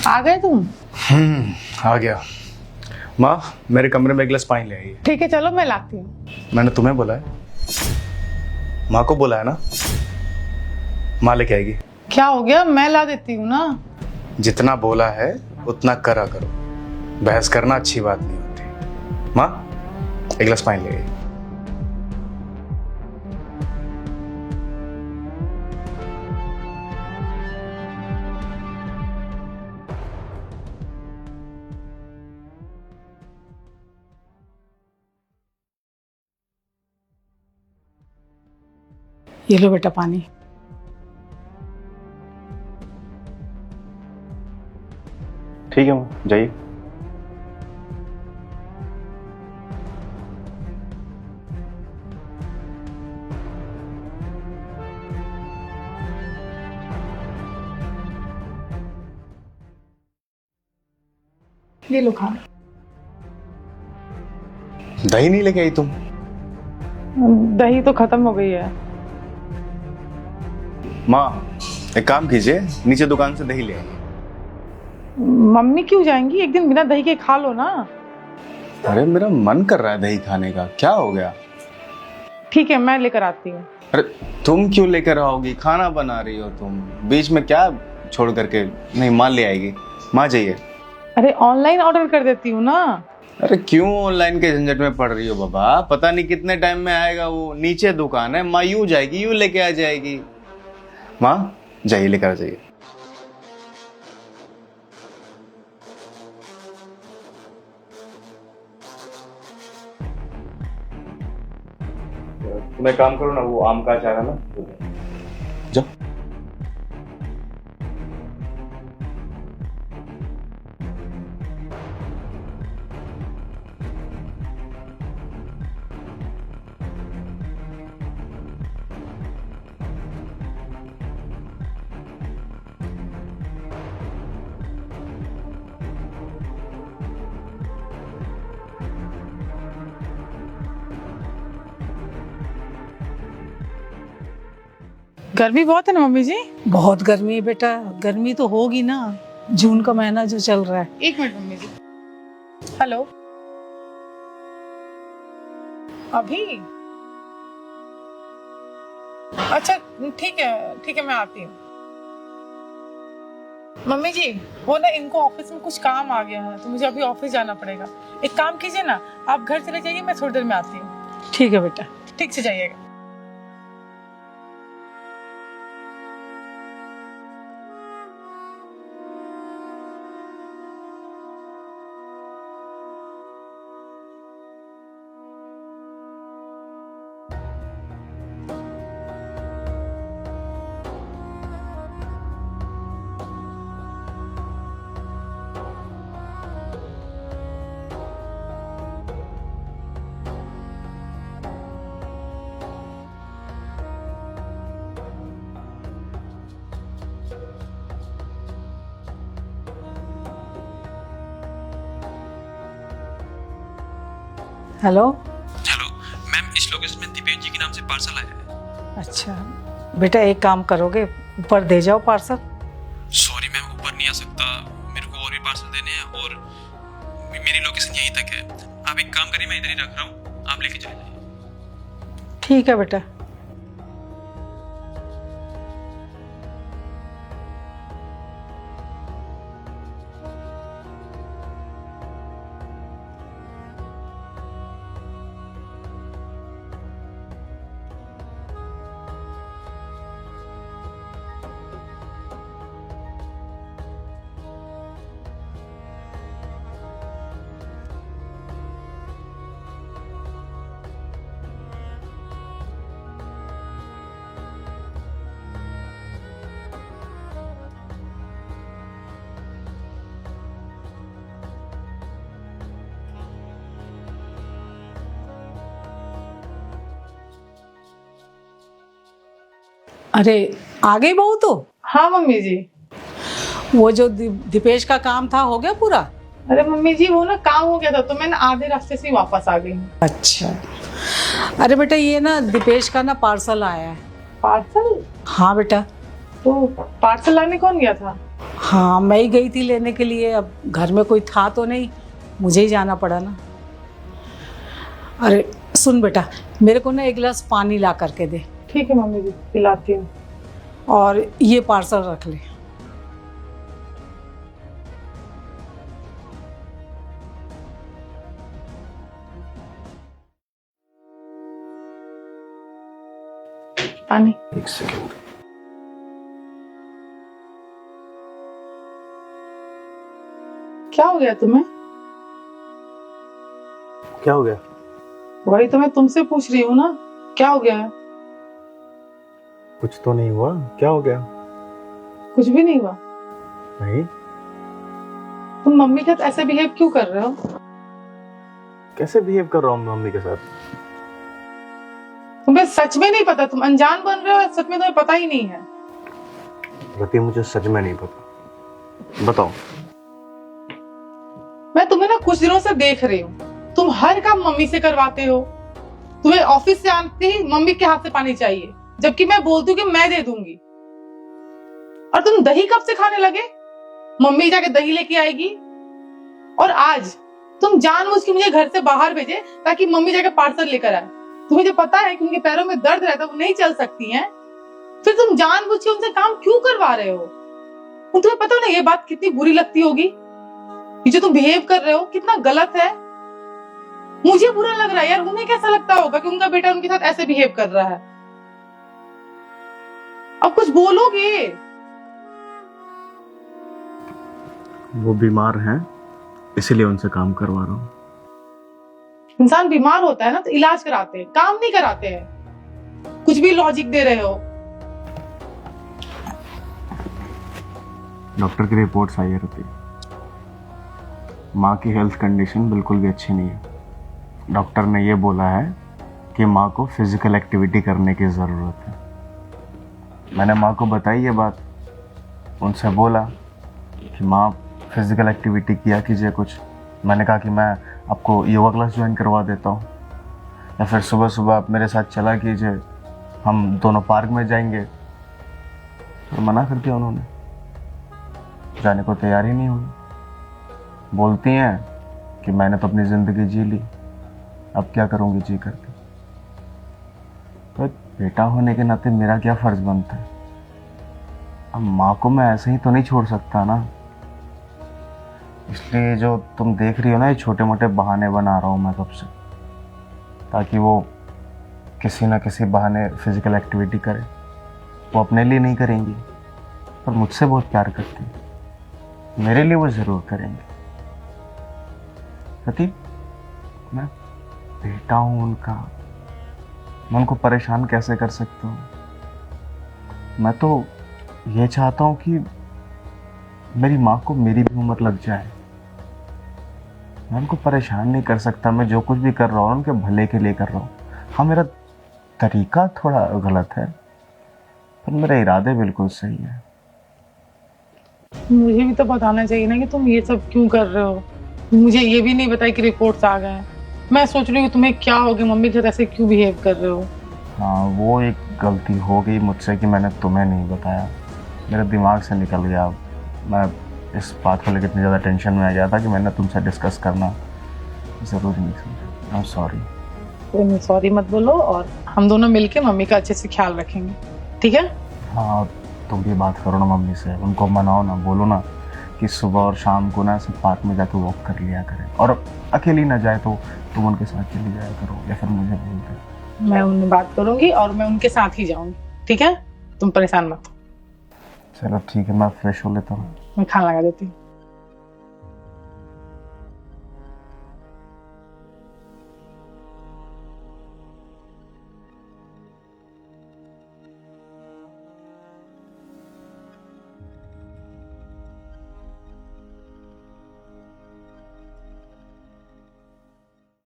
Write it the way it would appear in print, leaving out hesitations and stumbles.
आ गए तुम? आ गया। माँ, मेरे कमरे में एक गिलास पानी ले आई। ठीक है, चलो मैं लाती हूँ। मैंने तुम्हें बोला है, माँ को बोला है ना, माँ लेके आएगी। क्या हो गया, मैं ला देती हूँ ना। जितना बोला है उतना करा करो, बहस करना अच्छी बात नहीं होती। माँ, एक गिलास पानी ले आई। ये लो बेटा पानी। ठीक है माँ, जाइए। ये लो खाना। दही नहीं लेके आई तुम? दही तो खत्म हो गई है। माँ, एक काम कीजिए, नीचे दुकान से दही ले आइए। मम्मी क्यों जाएंगी, एक दिन बिना दही के खा लो ना। अरे मेरा मन कर रहा है दही खाने का, क्या हो गया? ठीक है, मैं लेकर आती हूँ। अरे तुम क्यों लेकर आओगी, खाना बना रही हो तुम, बीच में क्या छोड़ करके? नहीं, माँ ले आएगी। माँ जाइए। अरे ऑनलाइन ऑर्डर कर देती हूँ ना। अरे क्यों ऑनलाइन के झंझट में पड़ रही हो बाबा, पता नहीं कितने टाइम में आएगा वो, नीचे दुकान है, माँ यूं जाएगी यूं लेके आ जाएगी। माँ जाइए, लेकर आ जाइए। तुम एक काम करो ना, वो आम का अचार है ना, जाओ। गर्मी बहुत है ना मम्मी जी। बहुत गर्मी है बेटा, गर्मी तो होगी ना, जून का महीना जो चल रहा है। एक मिनट मम्मी जी। हेलो, अभी? अच्छा ठीक है मैं आती हूँ। मम्मी जी, वो ना इनको ऑफिस में कुछ काम आ गया है तो मुझे अभी ऑफिस जाना पड़ेगा। एक काम कीजिए ना, आप घर चले जाइए, मैं थोड़ी देर में आती हूँ। ठीक है बेटा। ठीक से जाइएगा। हेलो। हेलो मैम, इस लोकेशन में दीपेश जी के नाम से पार्सल आया है। अच्छा बेटा, एक काम करोगे, ऊपर दे जाओ पार्सल। सॉरी मैम, ऊपर नहीं आ सकता, मेरे को और भी पार्सल देने हैं और मेरी लोकेशन यहीं तक है। आप एक काम करिए, मैं इधर ही रख रहा हूँ, आप लेके चले जाइए। ठीक है बेटा। अरे आ गई बहू तो? हाँ मम्मी जी। वो जो दीपेश का काम था हो गया पूरा? अरे मम्मी जी, वो ना काम हो गया था तो मैं ना आधे रास्ते से ही वापस आ गई। अच्छा। अरे बेटा, ये ना दीपेश का ना पार्सल आया है। पार्सल? हाँ बेटा। तो पार्सल लाने कौन गया था? हाँ, मैं ही गई थी लेने के लिए, अब घर में कोई था तो नहीं, मुझे ही जाना पड़ा ना। अरे सुन बेटा, मेरे को ना एक गिलास पानी ला करके दे, ठीक है मम्मी जी, पिलाती हूँ। और ये पार्सल रख ले। पानी। एक सेकंड। क्या हो गया तुम्हें? क्या हो गया? वही तो मैं तुमसे पूछ रही हूँ ना, क्या हो गया है? कुछ तो नहीं हुआ, क्या हो गया? कुछ भी नहीं हुआ। नहीं। तुम मम्मी के साथ ऐसे बिहेव क्यों कर रहे हो? कैसे बिहेव कर रहा हूँ मम्मी के साथ? तुम्हें सच में नहीं पता, तुम अनजान बन रहे हो, सच में तुम्हें पता ही नहीं है। रति, मुझे सच में नहीं पता, बताओ। मैं तुम्हें ना कुछ दिनों से देख रही हूँ, तुम हर काम मम्मी से करवाते हो। तुम्हें ऑफिस से आते ही मम्मी के हाथ से पानी चाहिए, जबकि मैं बोलती हूँ कि मैं दे दूंगी। और तुम दही कब से खाने लगे? मम्मी जाके दही लेके आएगी। और आज तुम जानबूझ के मुझे घर से बाहर भेजे ताकि मम्मी जाके पार्सल लेकर आए। तुम्हें जो पता है कि उनके पैरों में दर्द रहता है, वो नहीं चल सकती हैं, फिर तुम जानबूझ के उनसे काम क्यों करवा रहे हो? तुम्हें पता है ना ये बात कितनी बुरी लगती होगी? ये जो तुम बिहेव कर रहे हो कितना गलत है। मुझे बुरा लग रहा है यार, उन्हें कैसा लगता होगा कि उनका बेटा उनके साथ ऐसे बिहेव कर रहा है। अब कुछ बोलोगे? वो बीमार हैं, इसीलिए उनसे काम करवा रहा हूँ। इंसान बीमार होता है ना तो इलाज कराते हैं, काम नहीं कराते हैं। कुछ भी लॉजिक दे रहे हो। डॉक्टर की रिपोर्ट्स आई है रति, माँ की हेल्थ कंडीशन बिल्कुल भी अच्छी नहीं है। डॉक्टर ने ये बोला है कि माँ को फिजिकल एक्टिविटी करने की ज़रूरत है। मैंने माँ को बताई ये बात, उनसे बोला कि माँ फिजिकल एक्टिविटी किया कीजिए कुछ। मैंने कहा कि मैं आपको योगा क्लास ज्वाइन करवा देता हूँ, या फिर सुबह सुबह आप मेरे साथ चला कीजिए, हम दोनों पार्क में जाएंगे। तो मना कर दिया उन्होंने, जाने को तैयार ही नहीं हुई। बोलती हैं कि मैंने तो अपनी ज़िंदगी जी ली, अब क्या करूँगी जी करके। तो बेटा होने के नाते मेरा क्या फ़र्ज़ बनता है? अब माँ को मैं ऐसे ही तो नहीं छोड़ सकता ना। इसलिए जो तुम देख रही हो ना, ये छोटे मोटे बहाने बना रहा हूँ मैं कब से, ताकि वो किसी ना किसी बहाने फिजिकल एक्टिविटी करे। वो अपने लिए नहीं करेंगी, पर मुझसे बहुत प्यार करती है, मेरे लिए वो ज़रूर करेंगे। सती, मैं बेटा हूँ उनका, मैं उनको परेशान कैसे कर सकता हूँ? मैं तो ये चाहता हूँ कि मेरी माँ को मेरी भी उम्र लग जाए। मैं उनको परेशान नहीं कर सकता। मैं जो कुछ भी कर रहा हूँ उनके भले के लिए कर रहा हूँ। हाँ, मेरा तरीका थोड़ा गलत है, पर मेरे इरादे बिल्कुल सही है। मुझे भी तो बताना चाहिए ना कि तुम ये सब क्यों कर रहे हो। मुझे ये भी नहीं बताया कि रिपोर्ट्स आ गए हैं। मैं सोच रही हूँ तुम्हें क्या हो गया, मम्मी के साथ ऐसे क्यों बिहेव कर रहे हो। हाँ, वो एक गलती हो गई मुझसे कि मैंने तुम्हें नहीं बताया, मेरे दिमाग से निकल गया। मैं इस बात को लेकर इतनी ज़्यादा टेंशन में आ गया था कि मैंने तुमसे डिस्कस करना ज़रूरी नहीं समझा। I am sorry. कोई नहीं, सॉरी मत बोलो, और हम दोनों मिलके मम्मी का अच्छे से ख्याल रखेंगे, ठीक है? हाँ, तुम भी बात करो ना मम्मी से, उनको मनाओ ना, बोलो ना कि सुबह और शाम को ना सब पार्क में जाकर वॉक कर लिया करें, और अकेली ना जाए तो तुम उनके साथ चली जाया करो, या फिर मुझे बोल दे। मैं उनसे बात करूंगी और मैं उनके साथ ही जाऊंगी, ठीक है? तुम परेशान मत हो। चलो ठीक है, मैं फ्रेश हो लेता हूँ। मैं खाना लगा देती हूँ।